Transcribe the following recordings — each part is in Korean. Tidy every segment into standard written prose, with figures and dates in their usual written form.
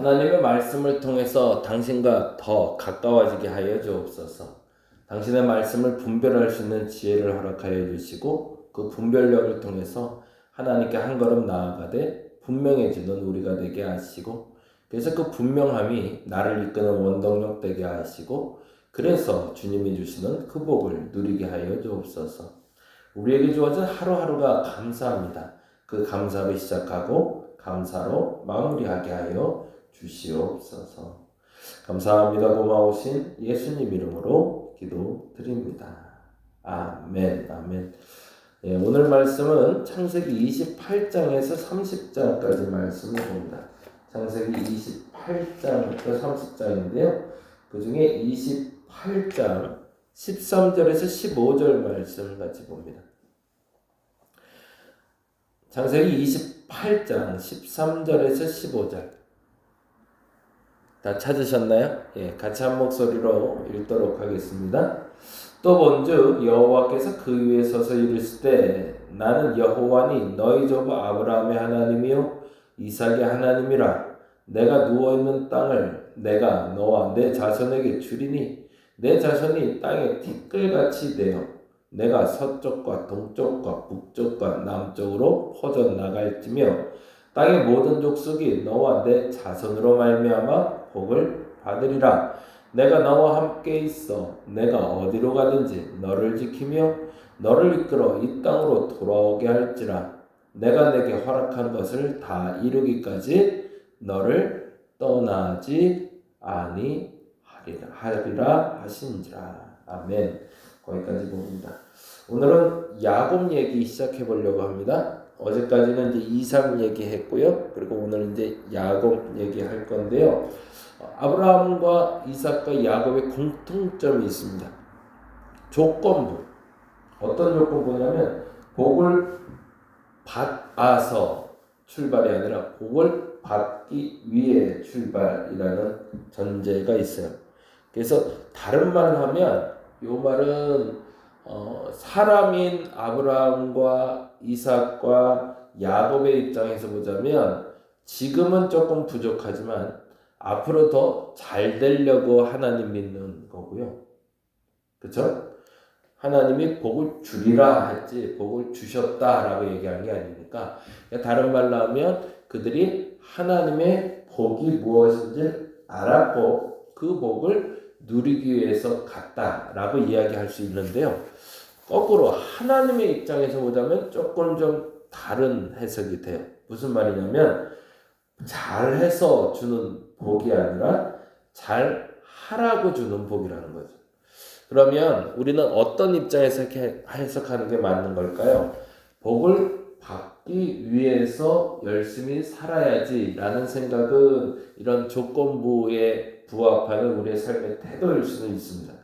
하나님의 말씀을 통해서 당신과 더 가까워지게 하여 주옵소서. 당신의 말씀을 분별할 수 있는 지혜를 허락하여 주시고 그 분별력을 통해서 하나님께 한 걸음 나아가되 분명해지는 우리가 되게 하시고, 그래서 그 분명함이 나를 이끄는 원동력 되게 하시고, 그래서 주님이 주시는 그 복을 누리게 하여 주옵소서. 우리에게 주어진 하루하루가 감사합니다. 그 감사로 시작하고 감사로 마무리하게 하여 주시옵소서. 감사합니다. 고마우신 예수님 이름으로 기도드립니다. 아멘. 아멘. 예, 오늘 말씀은 창세기 28장에서 30장까지 말씀을 봅니다. 창세기 28장부터 30장인데요. 그 중에 28장 13절에서 15절 말씀을 같이 봅니다. 창세기 28장 13절에서 15절 다 찾으셨나요? 예, 같이 한 목소리로 읽도록 하겠습니다. 또 본즉 여호와께서 그 위에 서서 이르시되 나는 여호와니 너희 조부 아브라함의 하나님이요 이삭의 하나님이라. 내가 누워있는 땅을 내가 너와 내 자손에게 주리니 내 자손이 땅에 티끌같이 되어 내가 서쪽과 동쪽과 북쪽과 남쪽으로 퍼져나갈지며 땅의 모든 족속이 너와 내 자손으로 말미암아 복을 받으리라. 내가 너와 함께 있어 내가 어디로 가든지 너를 지키며 너를 이끌어 이 땅으로 돌아오게 할지라. 내가 내게 허락한 것을 다 이루기까지 너를 떠나지 아니하리라 하신지라. 아멘. 거기까지 봅니다. 오늘은 야곱 얘기 시작해 보려고 합니다. 어제까지는 이제 이삭 얘기했고요. 그리고 오늘 이제 야곱 얘기할 건데요. 아브라함과 이삭과 야곱의 공통점이 있습니다. 조건부. 어떤 조건부냐면 복을 받아서 출발이 아니라 복을 받기 위해 출발이라는 전제가 있어요. 그래서 다른 말을 하면 이 말은 사람인 아브라함과 이삭과 야곱의 입장에서 보자면 지금은 조금 부족하지만 앞으로 더 잘 되려고 하나님 믿는 거고요. 그렇죠? 하나님이 복을 주리라 했지 복을 주셨다라고 얘기하는 게 아니니까, 다른 말로 하면 그들이 하나님의 복이 무엇인지 알았고 그 복을 누리기 위해서 갔다라고 이야기할 수 있는데요. 거꾸로 하나님의 입장에서 보자면 조금 좀 다른 해석이 돼요. 무슨 말이냐면 잘해서 주는 복이 아니라 잘하라고 주는 복이라는 거죠. 그러면 우리는 어떤 입장에서 이렇게 해석하는 게 맞는 걸까요? 복을 받기 위해서 열심히 살아야지 라는 생각은 이런 조건부에 부합하는 우리의 삶의 태도일 수는 있습니다.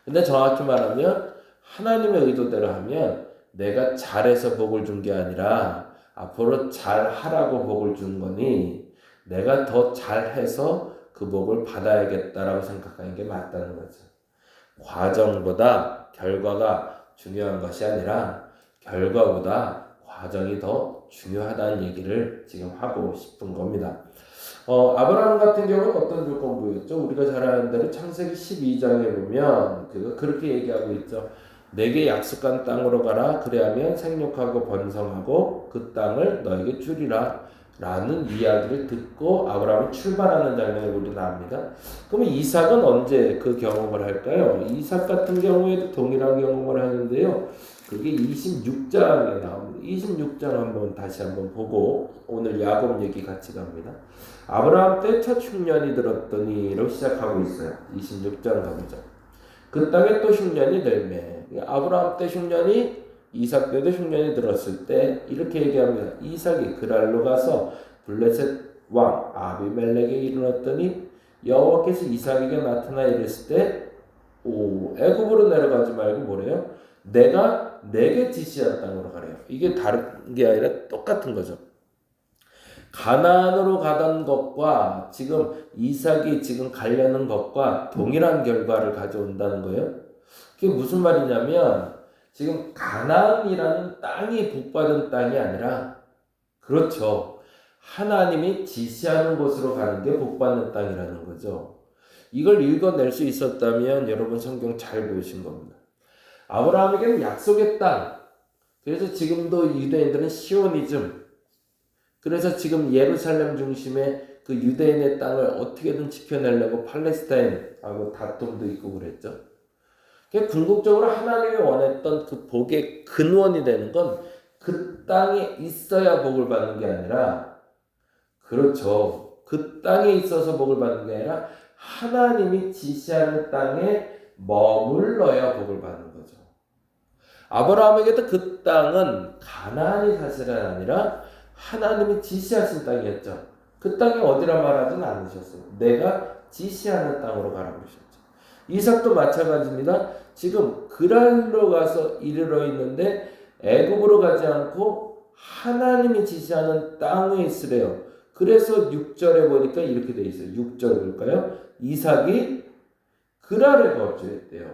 근데 정확히 말하면 하나님의 의도대로 하면 내가 잘해서 복을 준 게 아니라 앞으로 잘하라고 복을 준 거니 내가 더 잘해서 그 복을 받아야겠다라고 생각하는 게 맞다는 거죠. 과정보다 결과가 중요한 것이 아니라 결과보다 과정이 더 중요하다는 얘기를 지금 하고 싶은 겁니다. 아브라함 같은 경우는 어떤 조건부였죠? 우리가 잘 아는 대로 창세기 12장에 보면 그렇게 얘기하고 있죠. 내게 약속한 땅으로 가라. 그래야면 생육하고 번성하고 그 땅을 너에게 주리라 라는 이야기를 듣고 아브라함이 출발하는 장면을 우리는 압니다. 그러면 이삭은 언제 그 경험을 할까요? 이삭 같은 경우에도 동일한 경험을 하는데요. 그게 26장에 나옵니다. 26장 다시 한번 보고 오늘 야곱 얘기 같이 갑니다. 아브라함 때 첫 흉년이 들었더니로 시작하고 있어요. 26장 가보죠. 그 땅에 또 흉년이 들매. 아브라함 때 흉년이 이삭 때도 흉년이 들었을 때 이렇게 얘기합니다. 이삭이 그랄로 가서 블레셋 왕 아비멜렉에게 이르렀더니 여호와께서 이삭에게 나타나 이르실 때 애굽으로 내려가지 말고 뭐래요? 내가 내게 지시한 땅으로 가래요. 이게 다른 게 아니라 똑같은 거죠. 가나안으로 가던 것과 지금 이삭이 지금 가려는 것과 동일한 결과를 가져온다는 거예요. 그게 무슨 말이냐면 지금 가나안이라는 땅이 복받은 땅이 아니라, 그렇죠, 하나님이 지시하는 곳으로 가는 게 복받는 땅이라는 거죠. 이걸 읽어낼 수 있었다면 여러분 성경 잘 보신 겁니다. 아브라함에게는 약속의 땅. 그래서 지금도 유대인들은 시오니즘. 그래서 지금 예루살렘 중심의 그 유대인의 땅을 어떻게든 지켜내려고 팔레스타인하고 다툼도 있고 그랬죠. 궁극적으로 하나님이 원했던 그 복의 근원이 되는 건 그 땅에 있어야 복을 받는 게 아니라, 그렇죠. 그 땅에 있어서 복을 받는 게 아니라 하나님이 지시하는 땅에 머물러야 복을 받는 거죠. 아브라함에게도 그 땅은 가나안이 사실은 아니라 하나님이 지시하신 땅이었죠. 그 땅이 어디라 말하진 않으셨어요. 내가 지시하는 땅으로 가라고 하셨죠. 이삭도 마찬가지입니다. 지금 그랄로 가서 이르러 있는데 애굽으로 가지 않고 하나님이 지시하는 땅에 있으래요. 그래서 6절에 보니까 이렇게 돼 있어요. 6절 볼까요? 이삭이 그랄에 거주했대요.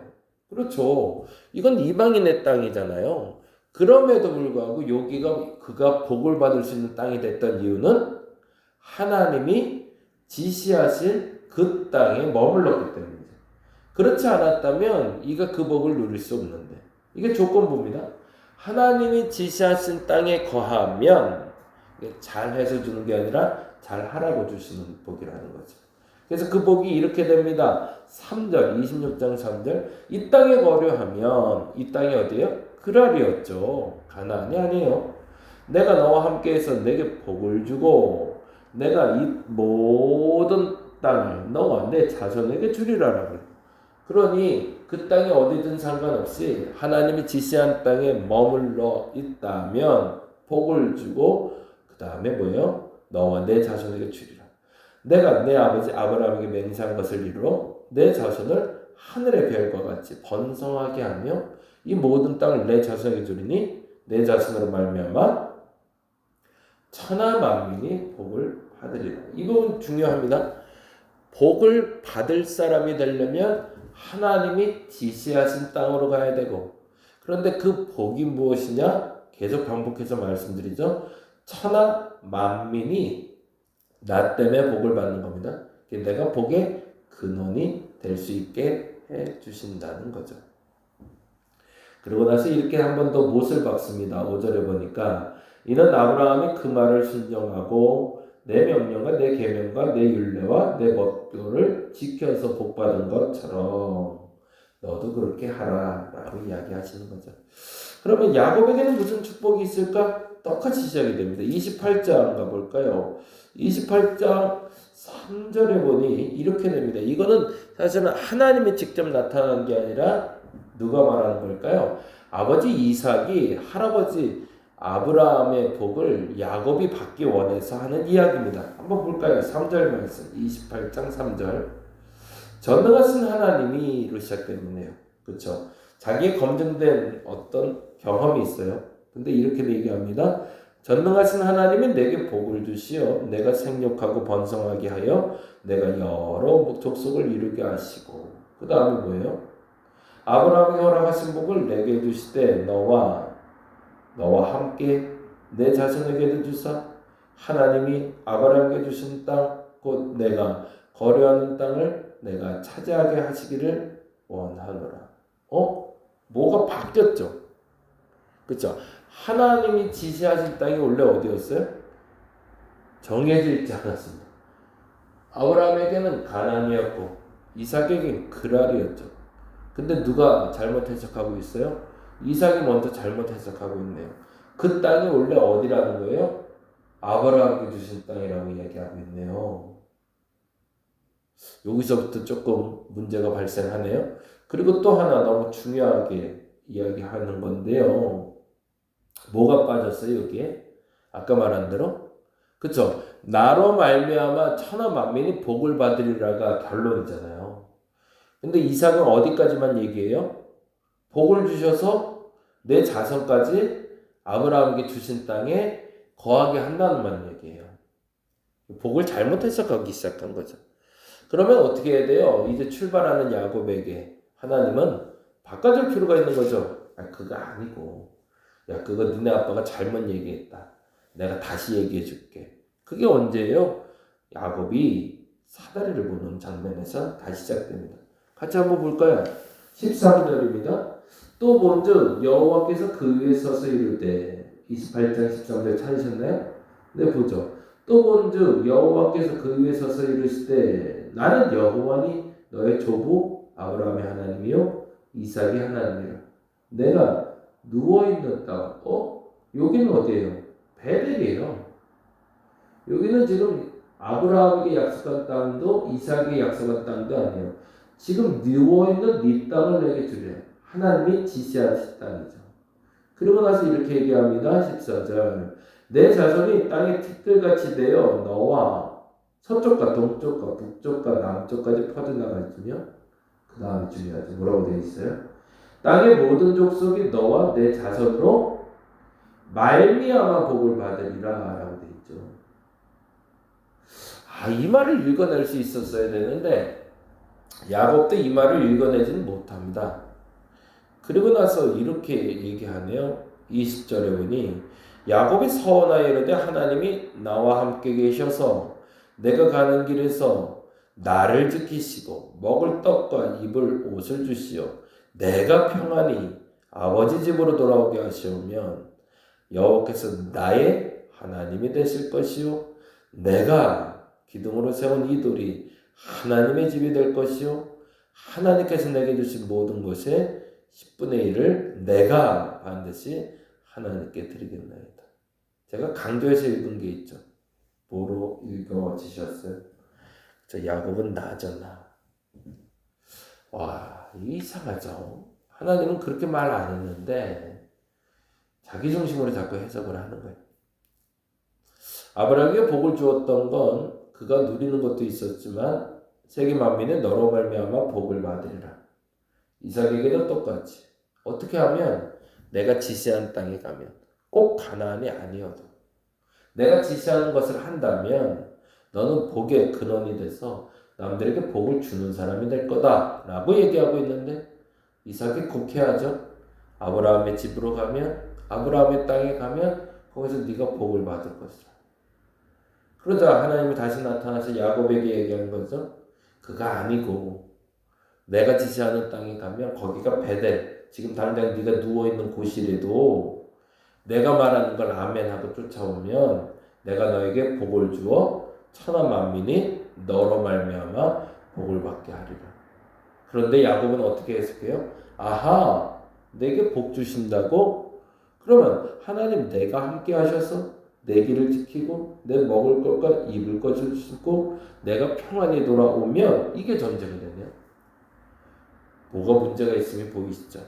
그렇죠. 이건 이방인의 땅이잖아요. 그럼에도 불구하고 여기가 그가 복을 받을 수 있는 땅이 됐던 이유는 하나님이 지시하신 그 땅에 머물렀기 때문이죠. 그렇지 않았다면 이가 그 복을 누릴 수 없는데, 이게 조건부입니다. 하나님이 지시하신 땅에 거하면 잘 해서 주는 게 아니라 잘 하라고 주시는 복이라는 거죠. 그래서 그 복이 이렇게 됩니다. 3절, 26장 3절. 이 땅에 거류하면, 이 땅이 어디예요? 그랄이었죠. 가나안이 아니에요. 내가 너와 함께해서 내게 복을 주고 내가 이 모든 땅을 너와 내 자손에게 주리라라고. 그러니 그 땅이 어디든 상관없이 하나님이 지시한 땅에 머물러 있다면 복을 주고, 그 다음에 뭐예요? 너와 내 자손에게 주리라. 내가 내 아버지 아브라함에게 맹세한 것을 이루어 내 자손을 하늘의 별과 같이 번성하게 하며 이 모든 땅을 내 자손에게 주리니 내 자손으로 말미암아 천하 만민이 복을 받으리라. 이 부분 중요합니다. 복을 받을 사람이 되려면 하나님이 지시하신 땅으로 가야 되고, 그런데 그 복이 무엇이냐? 계속 반복해서 말씀드리죠. 천하 만민이 나 때문에 복을 받는 겁니다. 내가 복의 근원이 될 수 있게 해 주신다는 거죠. 그러고 나서 이렇게 한 번 더 못을 박습니다. 5절에 보니까 이는 아브라함이 그 말을 순종하고 내 명령과 내 계명과 내 율례와 내 법도를 지켜서 복받은 것처럼 너도 그렇게 하라라고 이야기하시는 거죠. 그러면 야곱에게는 무슨 축복이 있을까? 똑같이 시작이 됩니다. 28장 가볼까요? 28장 3절에 보니 이렇게 됩니다. 이거는 사실은 하나님이 직접 나타난 게 아니라 누가 말하는 걸까요? 아버지 이삭이 할아버지 아브라함의 복을 야곱이 받기 원해서 하는 이야기입니다. 한번 볼까요? 3절 말씀, 28장 3절. 전능하신 하나님이로 시작되네요. 그렇죠? 자기의 검증된 어떤 경험이 있어요. 근데 이렇게 얘기합니다. 전능하신 하나님이 내게 복을 주시어 내가 생육하고 번성하게 하여 내가 여러 족속을 이루게 하시고, 그 다음에 뭐예요? 아브라함에게 허락하신 복을 내게 주시되 너와 함께 내 자손에게도 주사 하나님이 아브라함에게 주신 땅 곧 내가 거류하는 땅을 내가 차지하게 하시기를 원하노라. 뭐가 바뀌었죠? 그렇죠? 하나님이 지시하신 땅이 원래 어디였어요? 정해져 있지 않았습니다. 아브라함에게는 가나안이었고 이삭에게는 그랄이었죠. 근데 누가 잘못 해석하고 있어요? 이삭이 먼저 잘못 해석하고 있네요. 그 땅이 원래 어디라는 거예요? 아브라함에게 주신 땅이라고 이야기하고 있네요. 여기서부터 조금 문제가 발생하네요. 그리고 또 하나 너무 중요하게 이야기하는 건데요. 뭐가 빠졌어요 여기에? 아까 말한 대로? 그쵸? 나로 말미암아 천하 만민이 복을 받으리라가 결론이잖아요. 근데 이삭은 어디까지만 얘기해요? 복을 주셔서 내 자손까지 아브라함에게 주신 땅에 거하게 한다는 말 얘기해요. 복을 잘못 해석하기 시작한 거죠. 그러면 어떻게 해야 돼요? 이제 출발하는 야곱에게 하나님은 바꿔줄 필요가 있는 거죠. 그거 아니고, 야 그거 니네 아빠가 잘못 얘기했다. 내가 다시 얘기해 줄게. 그게 언제예요? 야곱이 사다리를 보는 장면에서 다시 시작됩니다. 같이 한번 볼까요? 13절입니다. 또 본즉 여호와께서 그 위에 서서 이르되 28장 13절 찾으셨나요? 네, 보죠. 또 본즉 여호와께서 그 위에 서서 이르시되 나는 여호와니 너의 조부 아브라함의 하나님이요 이삭의 하나님이라. 내가 누워있는 땅, 여기는 어디예요? 베델이에요. 여기는 지금 아브라함에게 약속한 땅도 이삭에게 약속한 땅도 아니에요. 지금 누워있는 네 땅을 내게 주래. 하나님이 지시하신 땅이죠. 그리고 나서 이렇게 얘기합니다. 14절 내 자손이 땅의 티끌같이 되어 너와 서쪽과 동쪽과 북쪽과 남쪽까지 퍼져나갈지며 그 다음에 중요하죠. 뭐라고 되어 있어요? 땅의 모든 족속이 너와 내 자손으로 말미암아 복을 받으리라 라고 되어 있죠. 이 말을 읽어낼 수 있었어야 되는데 야곱도 이 말을 읽어내지는 못합니다. 그리고 나서 이렇게 얘기하네요. 20절에 보니 야곱이 서원하여 이르되 하나님이 나와 함께 계셔서 내가 가는 길에서 나를 지키시고 먹을 떡과 입을 옷을 주시어 내가 평안히 아버지 집으로 돌아오게 하시오면 여호와께서 나의 하나님이 되실 것이요 내가 기둥으로 세운 이 돌이 하나님의 집이 될 것이요 하나님께서 내게 주신 모든 것의 10분의 1을 내가 반드시 하나님께 드리겠나이다. 제가 강조해서 읽은 게 있죠. 뭐로 읽어지셨어요? 야곱은 나잖아. 와, 이상하죠. 하나님은 그렇게 말 안 했는데 자기 중심으로 자꾸 해석을 하는 거예요. 아브라함에게 복을 주었던 건 그가 누리는 것도 있었지만 세계 만민의 너로 말미암아 복을 받으리라. 이삭에게도 똑같이 어떻게 하면 내가 지시한 땅에 가면 꼭 가나안이 아니어도 내가 지시하는 것을 한다면 너는 복의 근원이 돼서 남들에게 복을 주는 사람이 될 거다 라고 얘기하고 있는데 이삭이 국회하죠. 아브라함의 집으로 가면 아브라함의 땅에 가면 거기서 네가 복을 받을 것이다. 그러자 하나님이 다시 나타나서 야곱에게 얘기한 거죠. 그가 아니고 내가 지시하는 땅에 가면 거기가 베델, 지금 당장 네가 누워있는 곳이라도 내가 말하는 걸 아멘하고 쫓아오면 내가 너에게 복을 주어 천하 만민이 너로 말미암아 복을 받게 하리라. 그런데 야곱은 어떻게 해석해요? 아하, 내게 복 주신다고? 그러면 하나님 내가 함께 하셔서 내 길을 지키고 내 먹을 것과 입을 것을 주시고 내가 평안히 돌아오면 이게 전제가 되네요. 뭐가 문제가 있음이 보이시죠?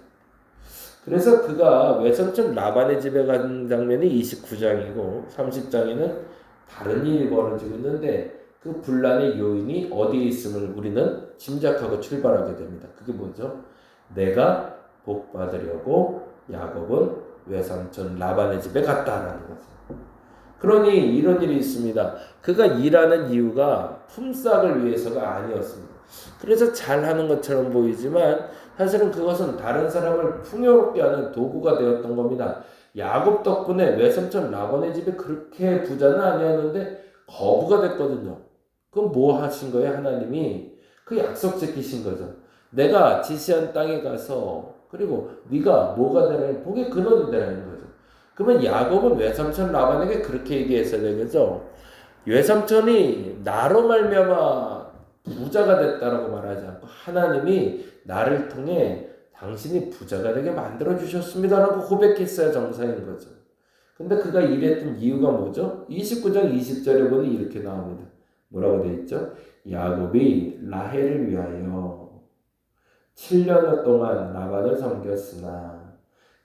그래서 그가 외삼촌 라반의 집에 간 장면이 29장이고 30장에는 다른 일이 벌어지고 있는데 그 분란의 요인이 어디에 있음을 우리는 짐작하고 출발하게 됩니다. 그게 뭐죠? 내가 복 받으려고 야곱은 외삼촌 라반의 집에 갔다라는 거죠. 그러니 이런 일이 있습니다. 그가 일하는 이유가 품삯을 위해서가 아니었습니다. 그래서 잘하는 것처럼 보이지만 사실은 그것은 다른 사람을 풍요롭게 하는 도구가 되었던 겁니다. 야곱 덕분에 외삼촌 라반의 집에 그렇게 부자는 아니었는데 거부가 됐거든요. 그럼 뭐 하신 거예요? 하나님이 그 약속 지키신 거죠. 내가 지시한 땅에 가서 그리고 네가 뭐가 되라는 복의 근원이 되라는 거죠. 그러면 야곱은 외삼촌 라반에게 그렇게 얘기했어야 되겠죠. 외삼촌이 나로 말미암아 부자가 됐다라고 말하지 않고 하나님이 나를 통해 당신이 부자가 되게 만들어 주셨습니다라고 고백했어야 정상인 거죠. 근데 그가 이랬던 이유가 뭐죠? 29장 20절에 보니 이렇게 나옵니다. 뭐라고 되어 있죠? 야곱이 라헬을 위하여 7년 동안 라반을 섬겼으나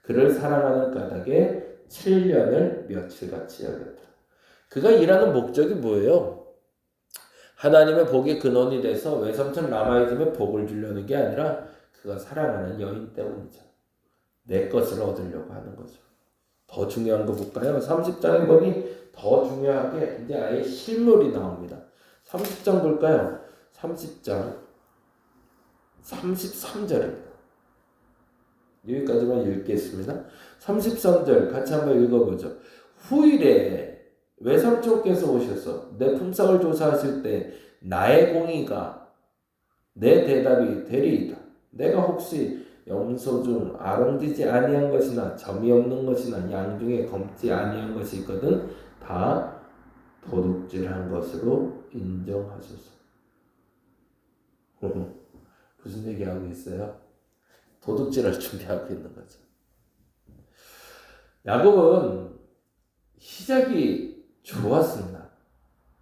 그를 사랑하는 까닭에 7년을 며칠같이 여겼다. 그가 일하는 목적이 뭐예요? 하나님의 복의 근원이 돼서 외삼촌 라반의 집에 복을 주려는 게 아니라 그가 사랑하는 여인 때문이죠. 내 것을 얻으려고 하는 거죠. 더 중요한 거 볼까요? 30장에 보니 더 중요하게 이제 아예 실물이 나옵니다. 30장 볼까요? 30장 33절입니다. 여기까지만 읽겠습니다. 33절 같이 한번 읽어보죠. 후일에 외삼촌께서 오셔서 내 품삯을 조사하실 때 나의 공의가 내 대답이 되리이다. 내가 혹시 염소 중 아롱지지 아니한 것이나 점이 없는 것이나 양 중에 검지 아니한 것이 있거든 다 도둑질한 것으로 인정하소서. 무슨 얘기하고 있어요? 도둑질을 준비하고 있는 거죠. 야곱은 시작이 좋았습니다.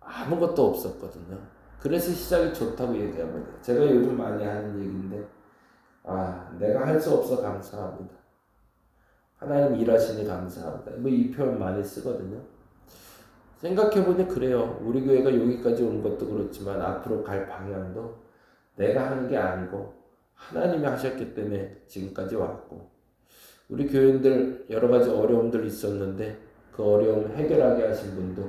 아무것도 없었거든요. 그래서 시작이 좋다고 얘기합니다. 제가 요즘 많이 하는 얘기인데 내가 할 수 없어 감사합니다. 하나님 일하시니 감사합니다. 뭐 이 표현 많이 쓰거든요. 생각해보니 그래요. 우리 교회가 여기까지 온 것도 그렇지만 앞으로 갈 방향도 내가 하는 게 아니고 하나님이 하셨기 때문에 지금까지 왔고, 우리 교인들 여러 가지 어려움들 있었는데 그 어려움을 해결하게 하신 분도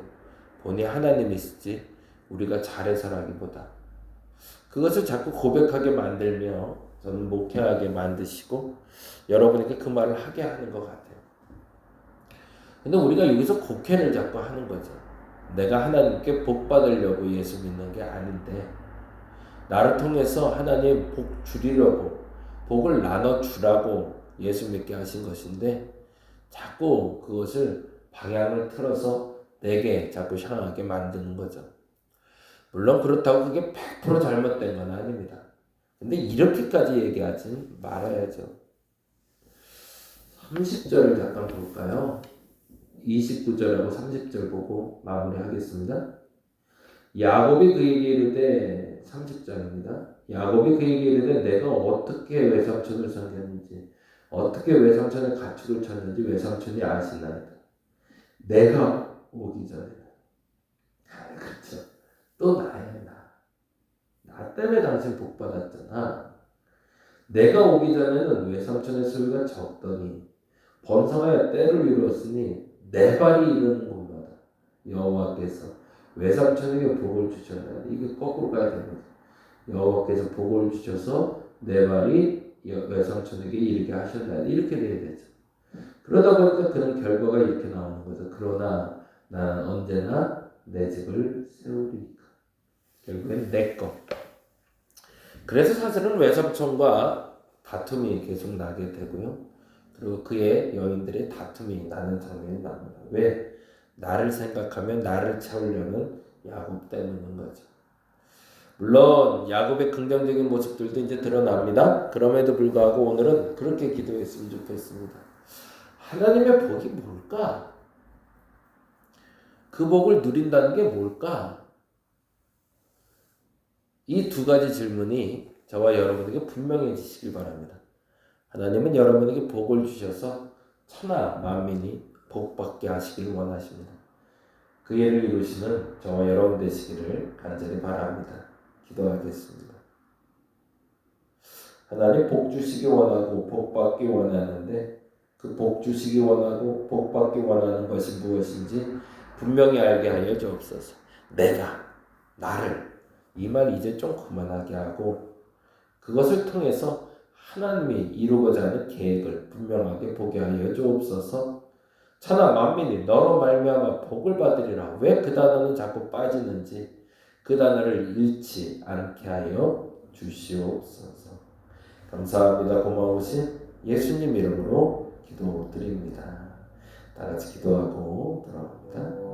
본이 하나님이시지 우리가 잘해서라기보다 그것을 자꾸 고백하게 만들며 저는 목회하게 만드시고 여러분에게 그 말을 하게 하는 것 같아요. 근데 우리가 여기서 곡해를 자꾸 하는 거죠. 내가 하나님께 복 받으려고 예수 믿는 게 아닌데 나를 통해서 하나님 복 주리려고 복을 나눠주라고 예수 믿게 하신 것인데 자꾸 그것을 방향을 틀어서 내게 자꾸 향하게 만드는 거죠. 물론 그렇다고 그게 100% 잘못된 건 아닙니다. 근데 이렇게까지 얘기하지 말아야죠. 30절을 잠깐 볼까요? 29절하고 30절 보고 마무리하겠습니다. 야곱이 그에게 이르되 30절입니다. 야곱이 그에게 이르되 내가 어떻게 외삼촌을 섬겼는지 어떻게 외삼촌의 가축을 쳤는지 외삼촌이 아시나이다. 내가 오기 전에. 그렇죠. 또 나야 나 때문에 당신 복 받았잖아. 내가 오기 전에는 외삼촌의 소유가 적더니 번성하여 때를 이루었으니 내 발이 이르는 곳마다 여호와께서 외삼촌에게 복을 주셨나이다. 이게 거꾸로 가야 되는 거죠. 여호와께서 복을 주셔서 내 발이 외삼촌에게 이르게 하셨나이다. 이렇게 돼야 되죠. 그러다 보니까 그런 결과가 이렇게 나오는 거죠. 그러나 나는 언제나 내 집을 세우리이까. 결국엔 내 것. 그래서 사실은 외삼촌과 다툼이 계속 나게 되고요. 그리고 그의 여인들의 다툼이 나는 장면이 납니다. 왜? 나를 생각하면 나를 채우려는 야곱 때문인 거죠. 물론 야곱의 긍정적인 모습들도 이제 드러납니다. 그럼에도 불구하고 오늘은 그렇게 기도했으면 좋겠습니다. 하나님의 복이 뭘까? 그 복을 누린다는 게 뭘까? 이 두 가지 질문이 저와 여러분에게 분명해지시길 바랍니다. 하나님은 여러분에게 복을 주셔서 천하 만민이 복받게 하시기를 원하십니다. 그 일을 이루시는 저와 여러분 되시기를 간절히 바랍니다. 기도하겠습니다. 하나님 복 주시기 원하고 복 받기 원하는데 그 복 주시기 원하고 복 받기 원하는 것이 무엇인지 분명히 알게 하여 주옵소서. 나를 이 말 이제 좀 그만하게 하고 그것을 통해서 하나님이 이루고자 하는 계획을 분명하게 보게 하여 주옵소서. 천하 만민이 너로 말미암아 복을 받으리라. 왜 그 단어는 자꾸 빠지는지 그 단어를 잃지 않게 하여 주시옵소서. 감사합니다. 고마우신 예수님 이름으로 기도드립니다. 다 같이 기도하고 돌아옵니다.